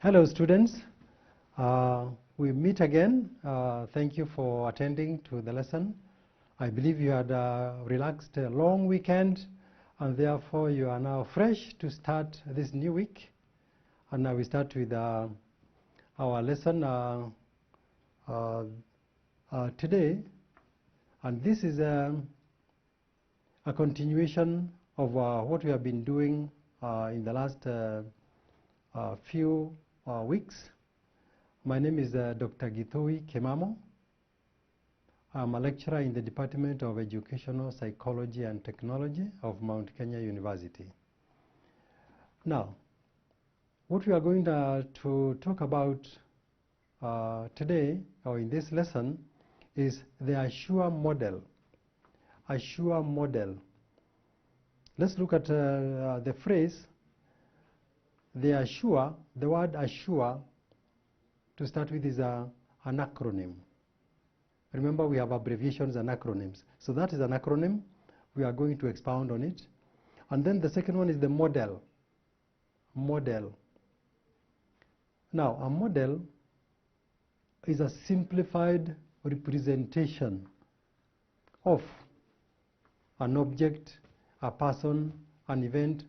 Hello students, we meet again. Thank you for attending to the lesson. I believe you had relaxed a long weekend and therefore you are now fresh to start this new week. And now we start with our lesson today, and this is a continuation of what we have been doing in the last few weeks. My name is Dr. Githui Kemamo. I'm a lecturer in the Department of Educational Psychology and Technology of Mount Kenya University. Now, what we are going to talk about today, or in this lesson, is the Assure model. Assure model. Let's look at the phrase. The Assure, the word Assure, to start with, is an acronym. Remember, we have abbreviations and acronyms. So that is an acronym. We are going to expound on it. And then the second one is the model. Model. Now, a model is a simplified representation of an object, a person, an event,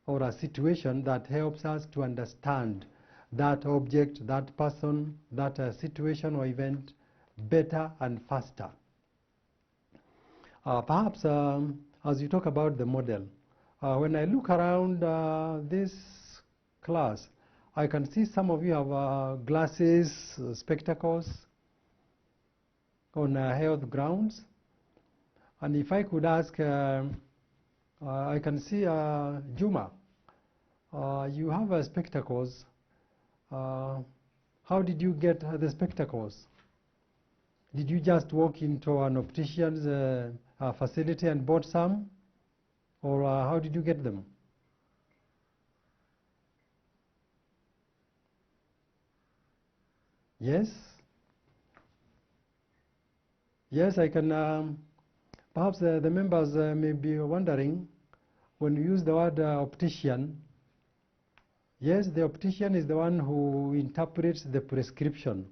or a situation that helps us to understand that object, that person, that situation or event better and faster. Perhaps as you talk about the model, when I look around this class, I can see some of you have glasses, spectacles on health grounds. And if I could ask, I can see Juma. You have spectacles. How did you get the spectacles? Did you just walk into an optician's facility and bought some? Or how did you get them? Yes? Yes, I can. Perhaps the members may be wondering, when we use the word optician, yes, the optician is the one who interprets the prescription.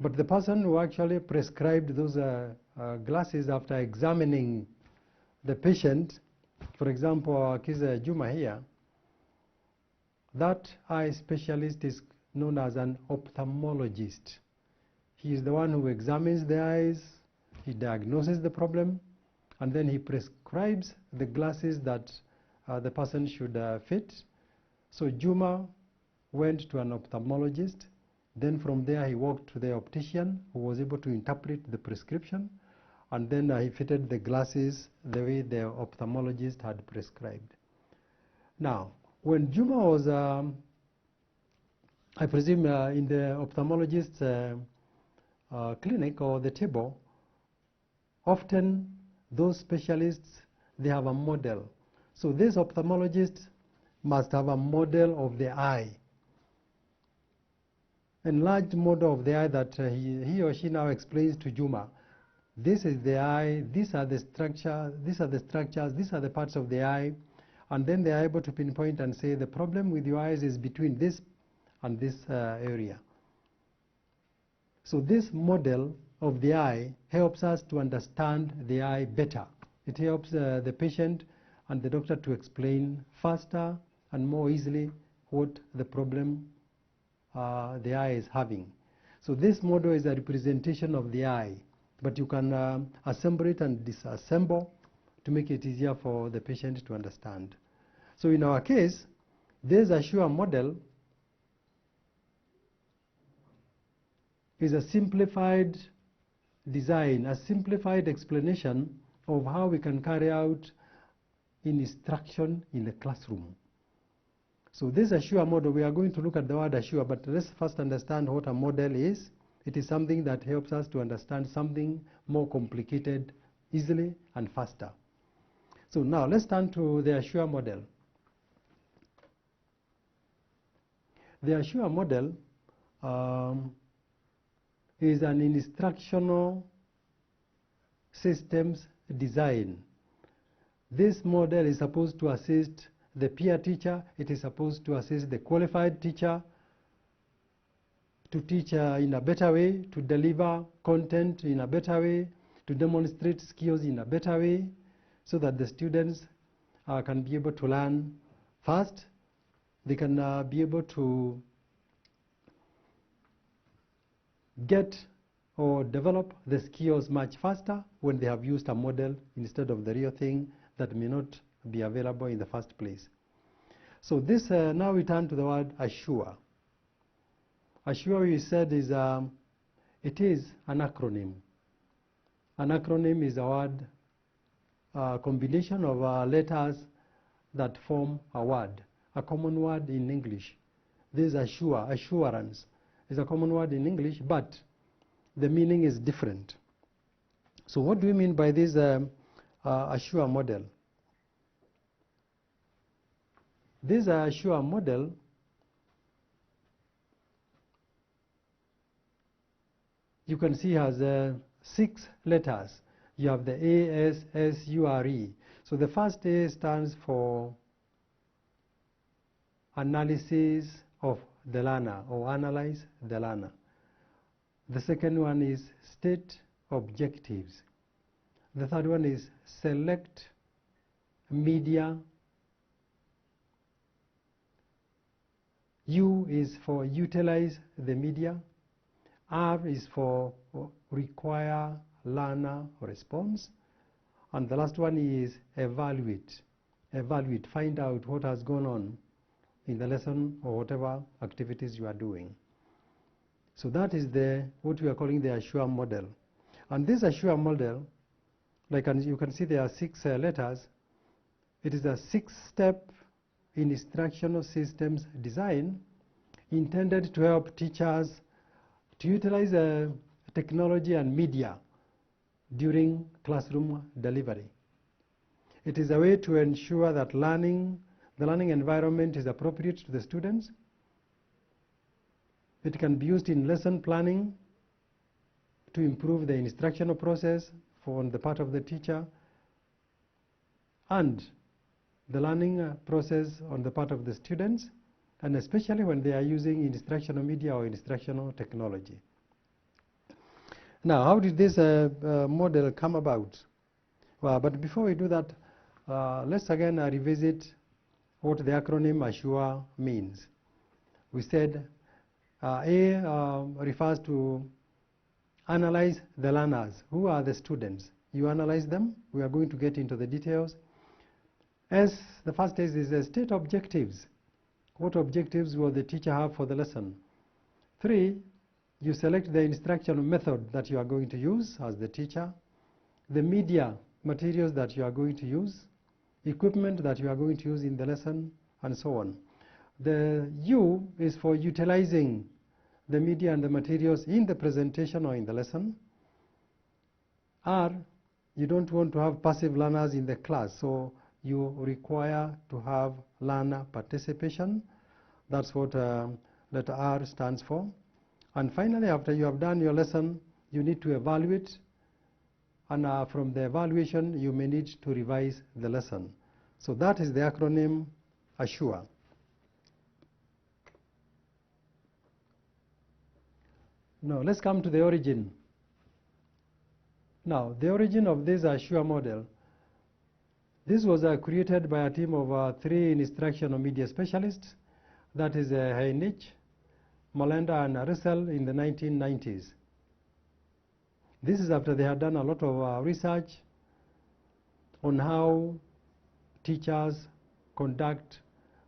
But the person who actually prescribed those glasses after examining the patient, for example, Kiza Juma here, that eye specialist is known as an ophthalmologist. He is the one who examines the eyes, he diagnoses the problem, and then he prescribes the glasses that the person should fit. So Juma went to an ophthalmologist. Then from there he walked to the optician, who was able to interpret the prescription, and then he fitted the glasses the way the ophthalmologist had prescribed. Now, when Juma was, I presume, in the ophthalmologist's clinic or the table, often those specialists, they have a model. So this ophthalmologist must have a model of the eye, enlarged model of the eye that he or she now explains to Juma. This is the eye, these are the structures, these are the parts of the eye, and then they are able to pinpoint and say the problem with your eyes is between this and this area. So this model of the eye helps us to understand the eye better. It helps the patient and the doctor to explain faster and more easily what the problem the eye is having. So this model is a representation of the eye, but you can assemble it and disassemble to make it easier for the patient to understand. So in our case, this Assure model is a simplified design, a simplified explanation of how we can carry out instruction in the classroom. So this Assure model, we are going to look at the word Assure, but let's first understand what a model is. It is something that helps us to understand something more complicated easily and faster. So now let's turn to the Assure model. The Assure model is an instructional systems design. This model is supposed to assist the peer teacher. It is supposed to assist the qualified teacher to teach in a better way, to deliver content in a better way, to demonstrate skills in a better way, so that the students can be able to learn fast. They can be able to get or develop the skills much faster when they have used a model instead of the real thing that may not be available in the first place. So this, now we turn to the word assure. Assure, we said, is it is an acronym. An acronym is a word combination of letters that form a word, a common word in English. This assure, assurance, is a common word in English, but the meaning is different. So what do we mean by this assure model? This assure model you can see has 6 letters. You have the A, S, S, U, R, E. So the first A stands for analysis of the learner, or analyze the learner. The second one is state objectives. The third one is select media. U is for utilize the media. R is for require learner response. And the last one is evaluate. Evaluate, find out what has gone on in the lesson or whatever activities you are doing. So that is what we are calling the assure model. And this assure model, like you can see there are 6 letters. It is a 6-step instructional systems design intended to help teachers to utilize technology and media during classroom delivery. It is a way to ensure that the learning environment is appropriate to the students. It can be used in lesson planning to improve the instructional process on the part of the teacher, and the learning process on the part of the students, and especially when they are using instructional media or instructional technology. Now, how did this model come about? Well, but before we do that, let's again revisit what the acronym ASSURE means. We said A refers to analyze the learners. Who are the students? You analyze them. We are going to get into the details. S, the first S is state objectives. What objectives will the teacher have for the lesson? 3, you select the instructional method that you are going to use as the teacher, the media materials that you are going to use, equipment that you are going to use in the lesson, and so on. The U is for utilizing the media and the materials in the presentation or in the lesson. R, you don't want to have passive learners in the class, so you require to have learner participation. That's what letter R stands for. And finally, after you have done your lesson, you need to evaluate, and from the evaluation, you may need to revise the lesson. So that is the acronym ASSURE. Now, let's come to the origin. Now, the origin of this ASSURE model, this was created by a team of 3 instructional media specialists. That is Heinrich, Molenda, and Russell in the 1990s. This is after they had done a lot of research on how teachers conduct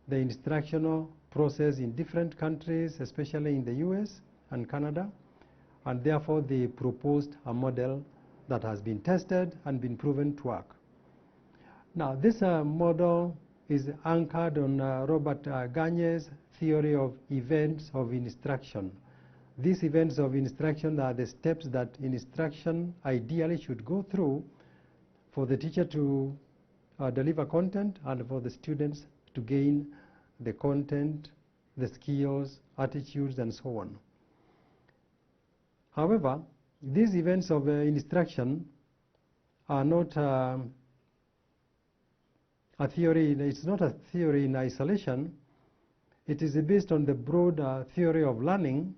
the instructional process in different countries, especially in the US and Canada, and therefore they proposed a model that has been tested and been proven to work. Now, this model is anchored on Robert Gagne's theory of events of instruction. These events of instruction are the steps that instruction ideally should go through for the teacher to deliver content and for the students to gain the content, the skills, attitudes, and so on. However, these events of instruction are not a theory, it's not a theory in isolation. It is based on the broad theory of learning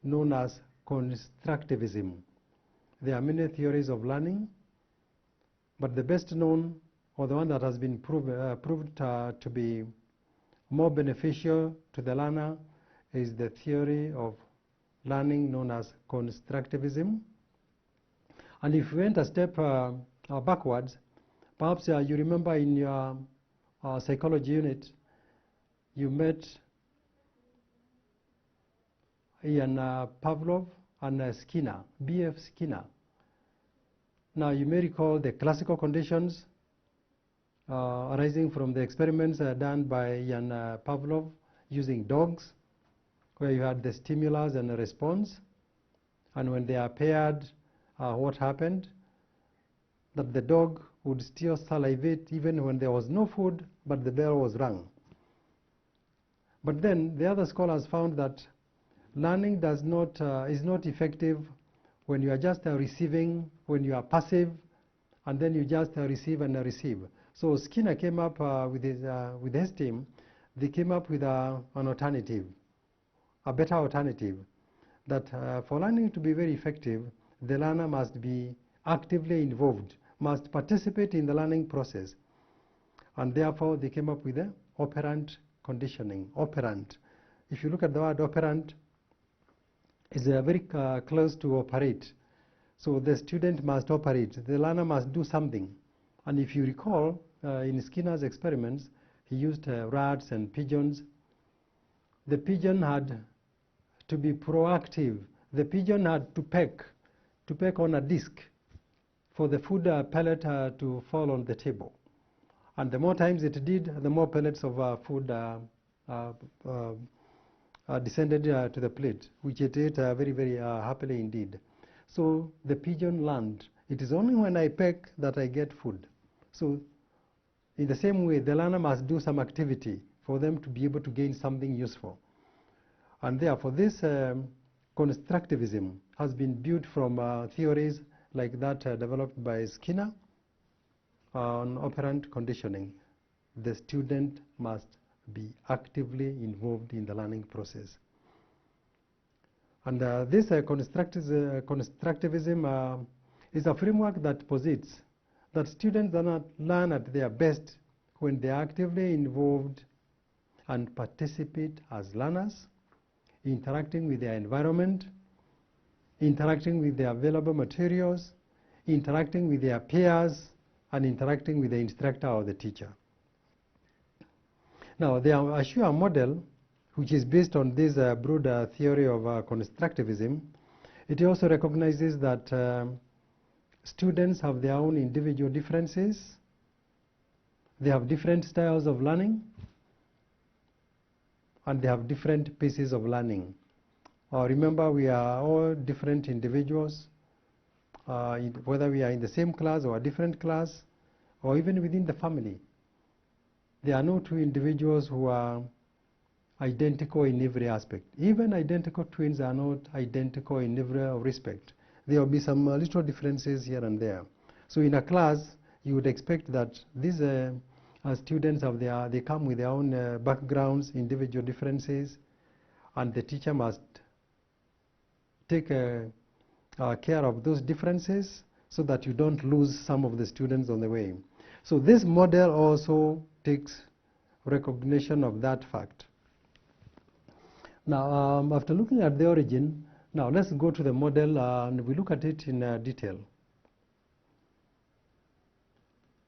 known as constructivism. There are many theories of learning, but the best known, or the one that has been proved to be more beneficial to the learner, is the theory of learning known as constructivism. And if we went a step backwards, perhaps you remember in your psychology unit, you met Ian Pavlov and Skinner, B.F. Skinner. Now you may recall the classical conditions arising from the experiments done by Ian Pavlov using dogs, where you had the stimulus and the response, and when they are paired, what happened? That the dog would still salivate even when there was no food, but the bell was rung. But then the other scholars found that learning is not effective when you are just receiving, when you are passive, and then you just receive and receive. So Skinner came up with his team. They came up with an alternative, a better alternative, that for learning to be very effective, the learner must be actively involved, must participate in the learning process. And therefore, they came up with the operant conditioning. Operant. If you look at the word operant, it's very close to operate. So the student must operate. The learner must do something. And if you recall, in Skinner's experiments, he used rats and pigeons. The pigeon had to be proactive. The pigeon had to peck on a disc for the food pellet to fall on the table. And the more times it did, the more pellets of food descended to the plate, which it ate very, very happily indeed. So the pigeon learned, it is only when I peck that I get food. So in the same way, the learner must do some activity for them to be able to gain something useful. And therefore, this constructivism has been built from theories like that developed by Skinner on operant conditioning. The student must be actively involved in the learning process. And this constructivism is a framework that posits that students do not learn at their best when they are actively involved and participate as learners, interacting with their environment, interacting with the available materials, interacting with their peers, and interacting with the instructor or the teacher. Now, I show a model which is based on this broad theory of constructivism. It also recognizes that students have their own individual differences. They have different styles of learning, and they have different paces of learning. Remember, we are all different individuals, whether we are in the same class or a different class, or even within the family. There are no two individuals who are identical in every aspect. Even identical twins are not identical in every respect. There will be some little differences here and there. So in a class, you would expect that these students they come with their own backgrounds, individual differences, and the teacher must take care of those differences so that you don't lose some of the students on the way. So this model also takes recognition of that fact. Now, after looking at the origin, now let's go to the model and we look at it in detail.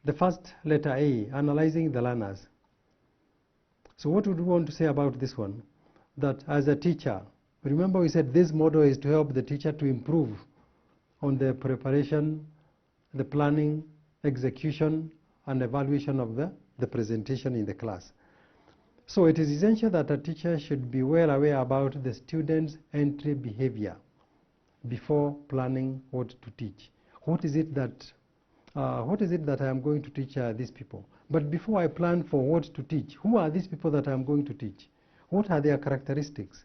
The first letter A, analyzing the learners. So what would we want to say about this one? That as a teacher, remember we said this model is to help the teacher to improve on the preparation, the planning, execution, and evaluation of the presentation in the class. So it is essential that a teacher should be well aware about the student's entry behavior before planning what to teach. What is it that I am going to teach these people? But before I plan for what to teach, who are these people that I am going to teach? What are their characteristics?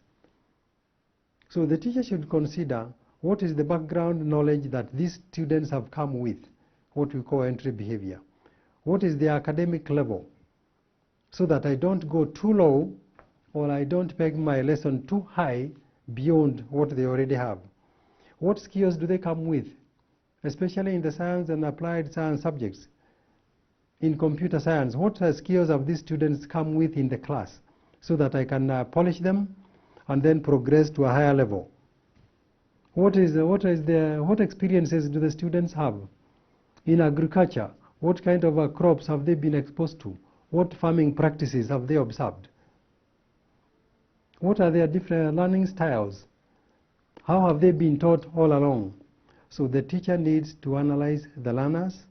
So the teacher should consider what is the background knowledge that these students have come with, what we call entry behavior. what is their academic level, so that I don't go too low or I don't make my lesson too high beyond what they already have. What skills do they come with, especially in the science and applied science subjects? In computer science, what skills have these students come with in the class, so that I can polish them and then progress to a higher level? What experiences do the students have? In agriculture, what kind of crops have they been exposed to? What farming practices have they observed? What are their different learning styles? How have they been taught all along? So the teacher needs to analyze the learners,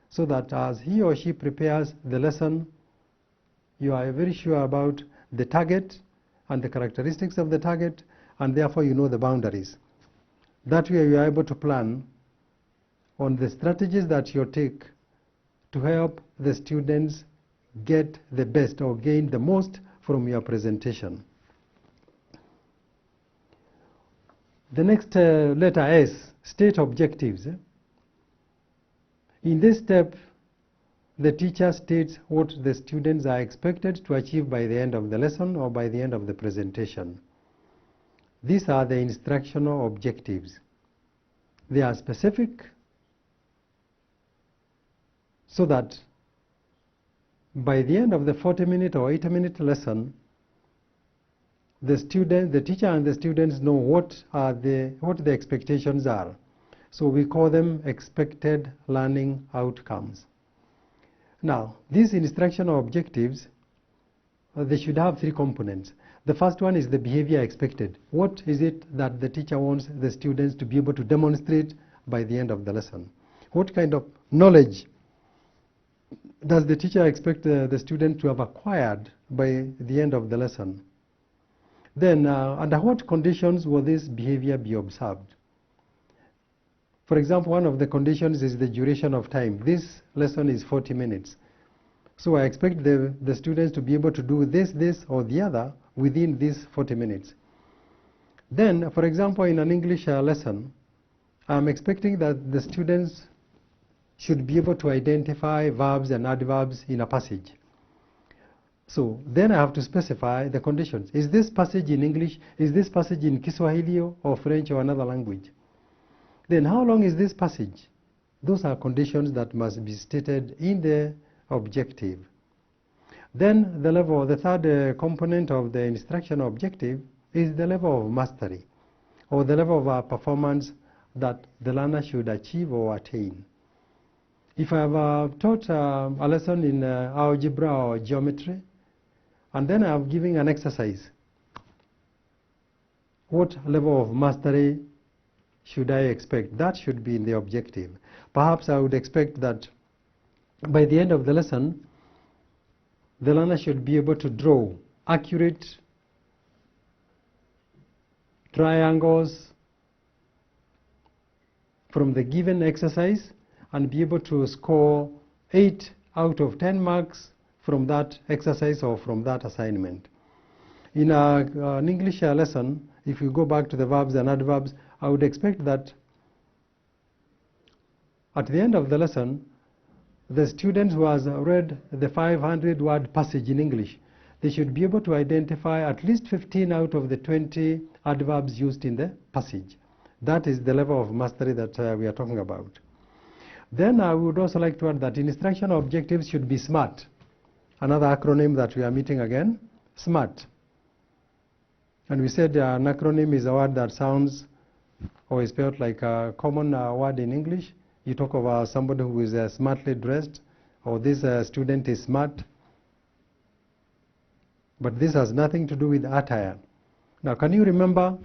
so that as he or she prepares the lesson, you are very sure about the target and the characteristics of the target, and therefore you know the boundaries. That way you are able to plan on the strategies that you take to help the students get the best or gain the most from your presentation. The next letter S, state objectives. In this step, the teacher states what the students are expected to achieve by the end of the lesson or by the end of the presentation. These are the instructional objectives. They are specific, so that by the end of the 40-minute or 80-minute lesson, the teacher and the students know what the expectations are. So we call them expected learning outcomes. Now, these instructional objectives, they should have three components. The first one is the behavior expected. What is it that the teacher wants the students to be able to demonstrate by the end of the lesson? What kind of knowledge does the teacher expect the student to have acquired by the end of the lesson? Then, under what conditions will this behavior be observed? For example, one of the conditions is the duration of time. This lesson is 40 minutes. So I expect the students to be able to do this, or the other within these 40 minutes. Then, for example, in an English lesson, I'm expecting that the students should be able to identify verbs and adverbs in a passage. So then I have to specify the conditions. Is this passage in English? Is this passage in Kiswahili or French or another language? Then how long is this passage? Those are conditions that must be stated in the objective. Then the third component of the instructional objective is the level of mastery, or the level of performance that the learner should achieve or attain. If I have taught a lesson in algebra or geometry, and then I have given an exercise, what level of mastery should I expect? That should be in the objective. Perhaps I would expect that by the end of the lesson, the learner should be able to draw accurate triangles from the given exercise and be able to score 8 out of 10 marks from that exercise or from that assignment. In an English lesson, if we go back to the verbs and adverbs, I would expect that at the end of the lesson, the student who has read the 500-word passage in English, they should be able to identify at least 15 out of the 20 adverbs used in the passage. That is the level of mastery that we are talking about. Then I would also like to add that instructional objectives should be SMART. Another acronym that we are meeting again, SMART. And we said an acronym is a word that sounds or is spelled like a common word in English. You talk about somebody who is smartly dressed, or this student is smart. But this has nothing to do with attire. Now, can you remember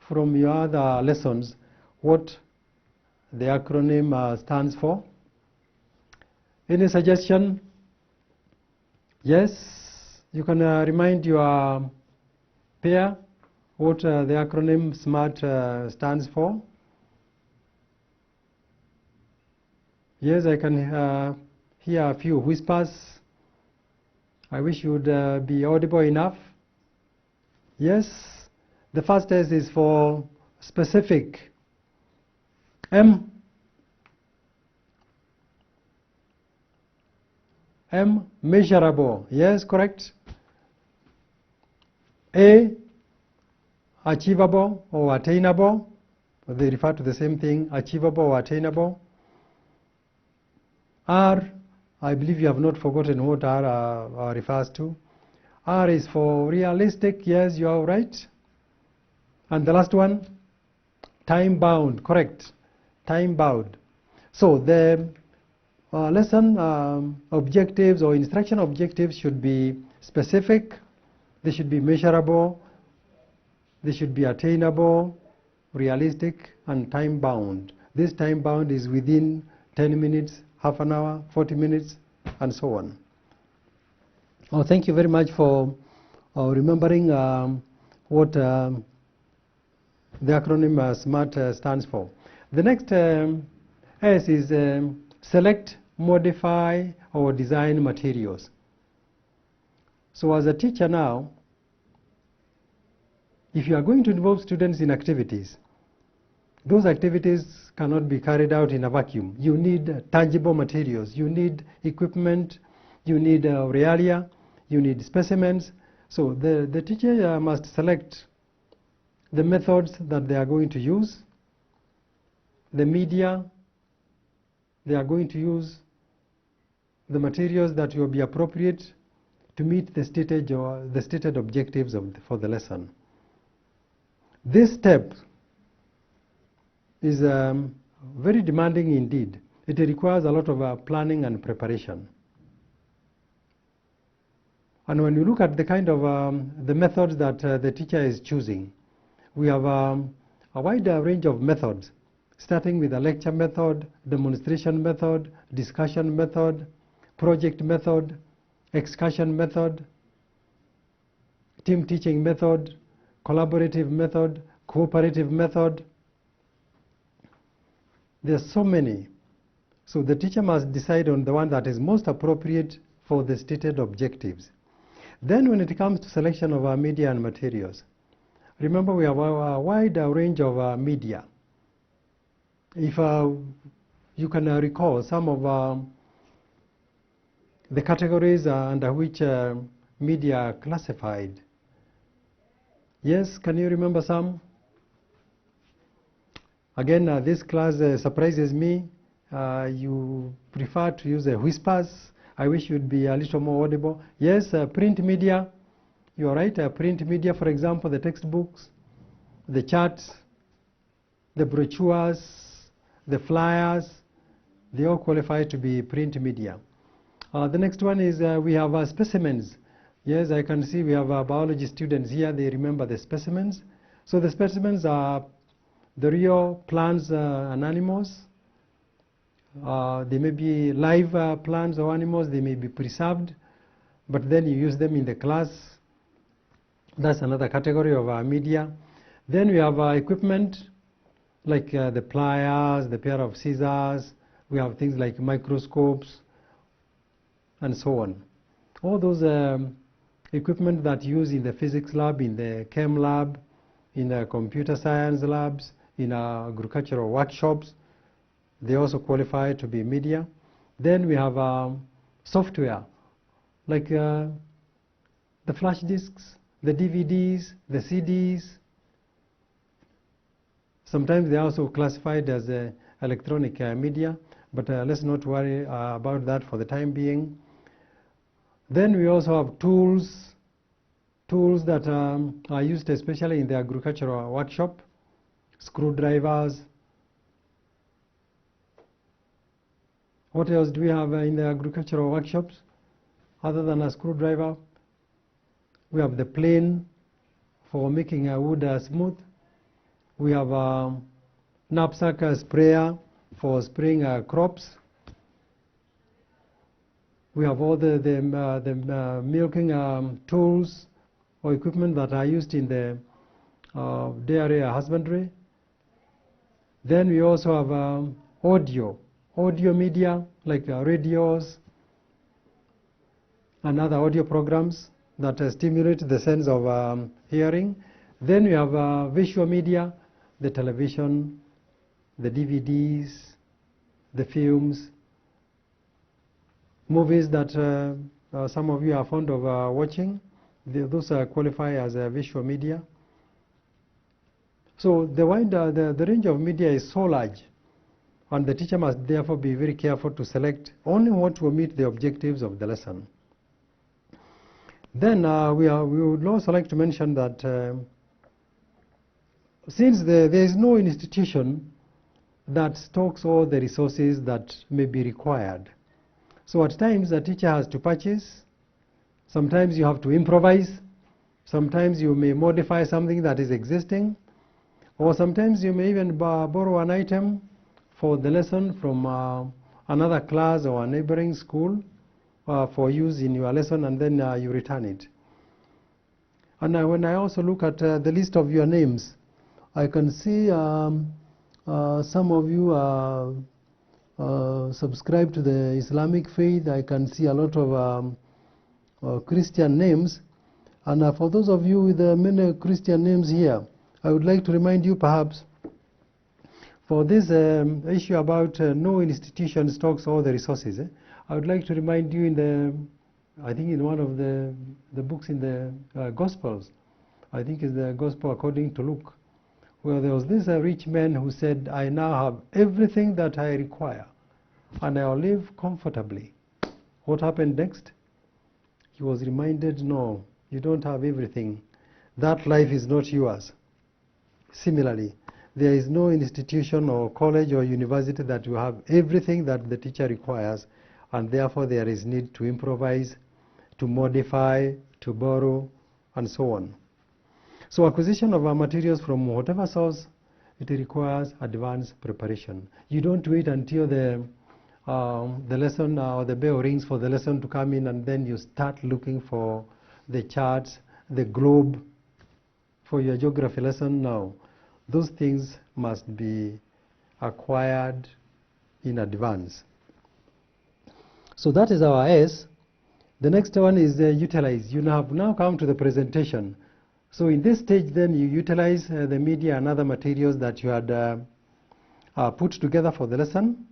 from your other lessons what the acronym stands for? Any suggestion? Yes? You can remind your peer what the acronym SMART stands for. Yes, I can hear a few whispers. I wish you would be audible enough. Yes, the first S is for specific. M. M, measurable. Yes, correct. A, achievable or attainable. They refer to the same thing, achievable or attainable. R, I believe you have not forgotten what R refers to. R is for realistic. Yes, you are right. And the last one, time bound. Correct. Time bound. So the lesson objectives or instruction objectives should be specific. They should be measurable. They should be attainable, realistic, and time bound. This time bound is within 10 minutes, half an hour, 40 minutes, and so on. Oh, thank you very much for remembering what the acronym SMART stands for. The next S is select, modify, or design materials. So as a teacher now, if you are going to involve students in activities, those activities cannot be carried out in a vacuum. You need tangible materials. You need equipment. You need realia. You need specimens. So the teacher must select the methods that they are going to use, the media they are going to use, the materials that will be appropriate to meet the stated objectives for the lesson. This step is very demanding indeed. It requires a lot of planning and preparation. And when you look at the kind of the methods that the teacher is choosing, we have a wide range of methods, starting with a lecture method, demonstration method, discussion method, project method, excursion method, team teaching method, collaborative method, cooperative method. There's so many. So the teacher must decide on the one that is most appropriate for the stated objectives. Then when it comes to selection of our media and materials, remember we have a wide range of media. If you can recall some of the categories under which media are classified. Yes, can you remember some? Again, this class surprises me. You prefer to use whispers. I wish you'd be a little more audible. Yes, print media. You're right. Print media, for example, the textbooks, the charts, the brochures, the flyers, they all qualify to be print media. The next one is we have specimens. Yes, I can see we have biology students here. They remember the specimens. So the specimens are the real plants and animals. They may be live plants or animals. They may be preserved, but then you use them in the class. That's another category of media. Then we have equipment like the pliers, the pair of scissors. We have things like microscopes and so on. All those equipment that you use in the physics lab, in the chem lab, in the computer science labs, in agricultural workshops, they also qualify to be media. Then we have software like the flash disks, the DVDs, the CDs. Sometimes they are also classified as electronic media, but let's not worry about that for the time being. Then we also have tools that are used especially in the agricultural workshop, screwdrivers. What else do we have in the agricultural workshops other than a screwdriver? We have the plane for making wood smooth. We have a knapsack sprayer for spraying crops. We have all the milking tools or equipment that are used in the dairy husbandry. Then we also have audio media like radios and other audio programs that stimulate the sense of hearing. Then we have visual media, the television, the DVDs, the films. movies that some of you are fond of watching. Those qualify as visual media. So the range of media is so large, and the teacher must therefore be very careful to select only what will meet the objectives of the lesson. Then we would also like to mention that since there is no institution that stocks all the resources that may be required, so at times the teacher has to purchase, sometimes you have to improvise, sometimes you may modify something that is existing, or sometimes you may even borrow an item for the lesson from another class or a neighboring school for use in your lesson, and then you return it. And when I also look at the list of your names, I can see some of you subscribe to the Islamic faith. I can see a lot of Christian names. And for those of you with many Christian names here, I would like to remind you perhaps for this issue about no institution stocks all the resources. I would like to remind you I think in one of the books in the Gospels, I think it's the Gospel according to Luke, where there was this rich man who said, I now have everything that I require, and I'll live comfortably. What happened next? He was reminded, no, you don't have everything. That life is not yours. Similarly, there is no institution or college or university that will have everything that the teacher requires, and therefore there is need to improvise, to modify, to borrow, and so on. So acquisition of our materials from whatever source, it requires advanced preparation. You don't wait until the lesson or the bell rings for the lesson to come in, and then you start looking for the charts, the globe for your geography lesson. Now, those things must be acquired in advance. So that is our S. The next one is utilize. You have now come to the presentation. So in this stage then you utilize the media and other materials that you had put together for the lesson,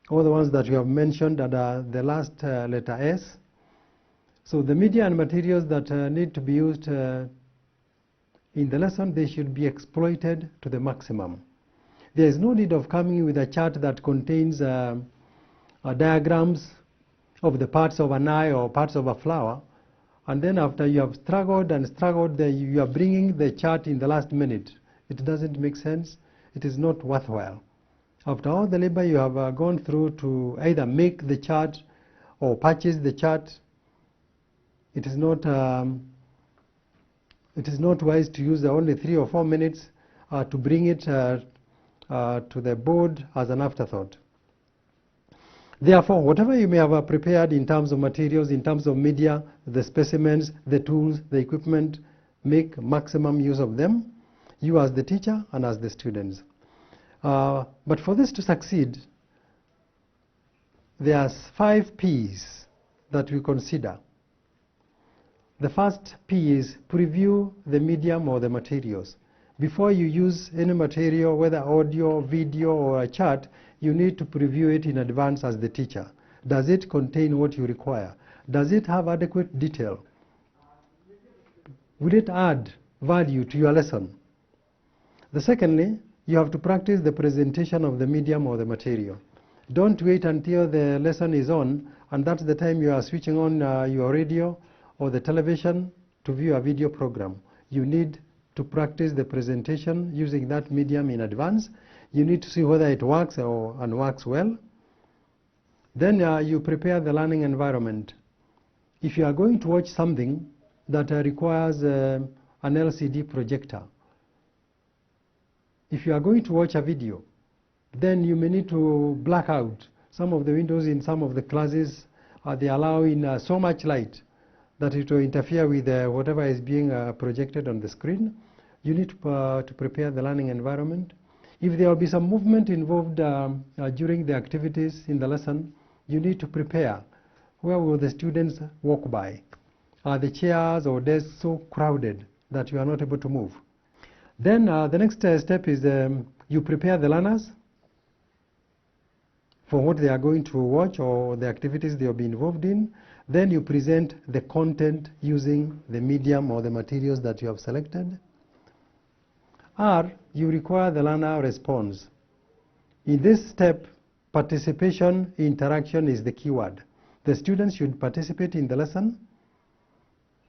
all the ones that you have mentioned at the last letter S. So the media and materials that need to be used in the lesson, they should be exploited to the maximum. There is no need of coming with a chart that contains diagrams of the parts of an eye or parts of a flower, and then after you have struggled and struggled, you are bringing the chart in the last minute. It doesn't make sense. It is not worthwhile. After all the labor you have gone through to either make the chart or purchase the chart, it is not wise to use only 3 or 4 minutes to bring it to the board as an afterthought. Therefore, whatever you may have prepared in terms of materials, in terms of media, the specimens, the tools, the equipment, make maximum use of them, you as the teacher and as the students. But for this to succeed, there are 5 P's that we consider. The first P is preview the medium or the materials. Before you use any material, whether audio, video, or a chart, you need to preview it in advance as the teacher. Does it contain what you require? Does it have adequate detail? Will it add value to your lesson? Secondly, you have to practice the presentation of the medium or the material. Don't wait until the lesson is on, and that's the time you are switching on your radio or the television to view a video program. You need to practice the presentation using that medium in advance. You need to see whether it works and works well. Then you prepare the learning environment. If you are going to watch something that requires an LCD projector, if you are going to watch a video, then you may need to black out some of the windows in some of the classes. They allow in so much light that it will interfere with whatever is being projected on the screen. You need to prepare the learning environment. If there will be some movement involved during the activities in the lesson, you need to prepare. Where will the students walk by? Are the chairs or desks so crowded that you are not able to move? Then the next step is you prepare the learners for what they are going to watch or the activities they will be involved in. Then you present the content using the medium or the materials that you have selected. R, you require the learner response. In this step, participation, interaction is the keyword. The students should participate in the lesson.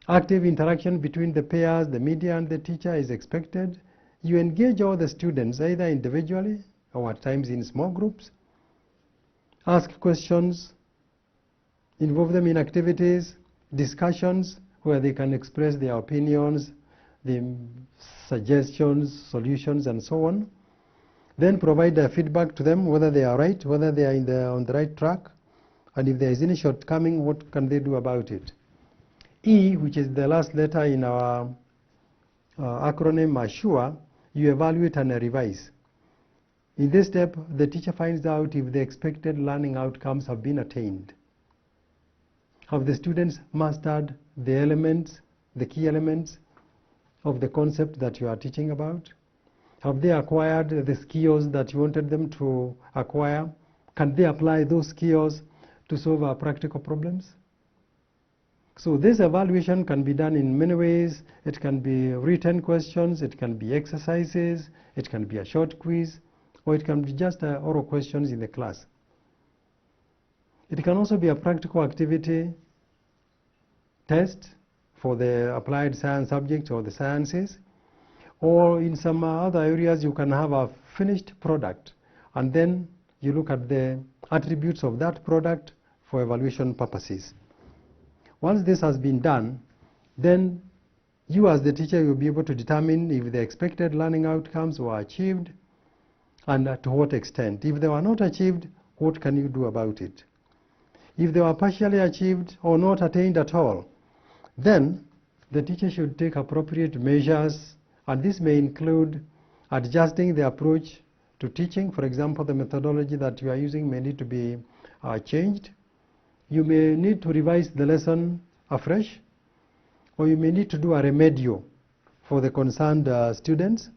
Active interaction between the pairs, the media, and the teacher is expected. You engage all the students either individually or at times in small groups. Ask questions, involve them in activities, discussions where they can express their opinions, the suggestions, solutions, and so on. Then provide feedback to them whether they are right, whether they are on the right track, and if there is any shortcoming, what can they do about it. E, which is the last letter in our acronym ASSURE, you evaluate and revise. In this step, the teacher finds out if the expected learning outcomes have been attained. Have the students mastered the elements, the key elements of the concept that you are teaching about? Have they acquired the skills that you wanted them to acquire? Can they apply those skills to solve our practical problems? So this evaluation can be done in many ways. It can be written questions, it can be exercises, it can be a short quiz, or it can be just oral questions in the class. It can also be a practical activity test for the applied science subject or the sciences, or in some other areas you can have a finished product and then you look at the attributes of that product for evaluation purposes. Once this has been done, then you as the teacher will be able to determine if the expected learning outcomes were achieved and to what extent. If they were not achieved, what can you do about it? If they were partially achieved or not attained at all, then the teacher should take appropriate measures, and this may include adjusting the approach to teaching. For example, the methodology that you are using may need to be changed. You may need to revise the lesson afresh, or you may need to do a remedial for the concerned students.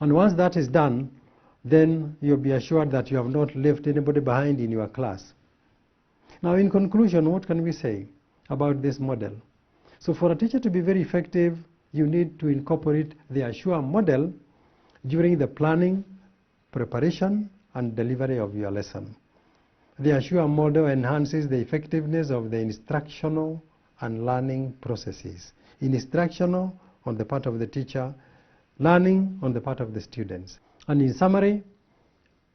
And once that is done, then you'll be assured that you have not left anybody behind in your class. Now, in conclusion, what can we say about this model? So for a teacher to be very effective, you need to incorporate the ASSURE model during the planning, preparation, and delivery of your lesson. The ASSURE model enhances the effectiveness of the instructional and learning processes. Instructional on the part of the teacher, learning on the part of the students. And in summary,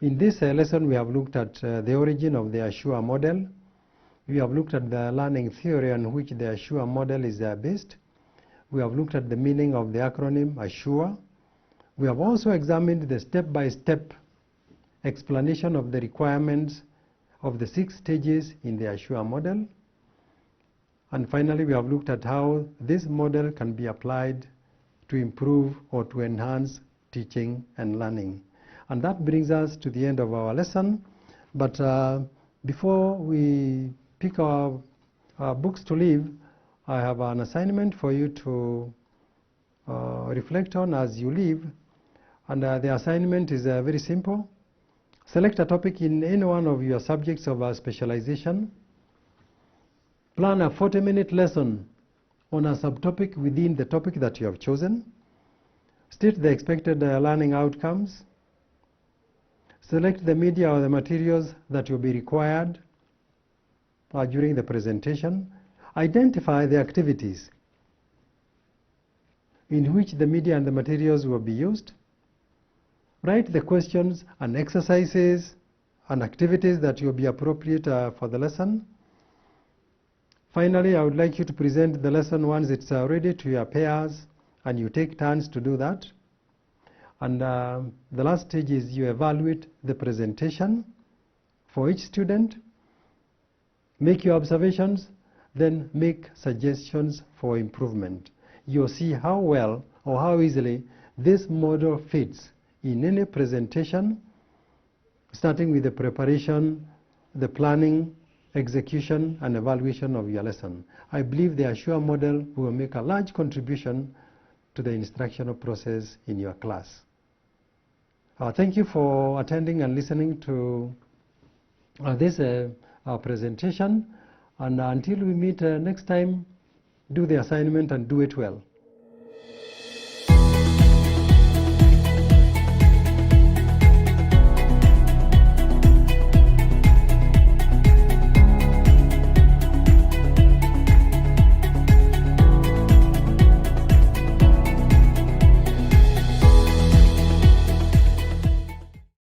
in this lesson we have looked at the origin of the ASSURE model. We have looked at the learning theory on which the ASSURE model is based. We have looked at the meaning of the acronym ASSURE. We have also examined the step-by-step explanation of the requirements of the 6 stages in the ASSURE model. And finally, we have looked at how this model can be applied to improve or to enhance teaching and learning. And that brings us to the end of our lesson. But before we pick our books to leave, I have an assignment for you to reflect on as you leave. And the assignment is very simple. Select a topic in any one of your subjects of specialization. Plan a 40-minute lesson on a subtopic within the topic that you have chosen. State the expected learning outcomes. Select the media or the materials that will be required during the presentation. Identify the activities in which the media and the materials will be used. Write the questions and exercises and activities that will be appropriate for the lesson. Finally, I would like you to present the lesson once it's ready to your peers, and you take turns to do that. And the last stage is you evaluate the presentation for each student, make your observations, then make suggestions for improvement. You'll see how well or how easily this model fits in any presentation, starting with the preparation, the planning, execution, and evaluation of your lesson. I believe the ASSURE model will make a large contribution to the instructional process in your class. Thank you for attending and listening to this presentation. And until we meet next time, do the assignment and do it well.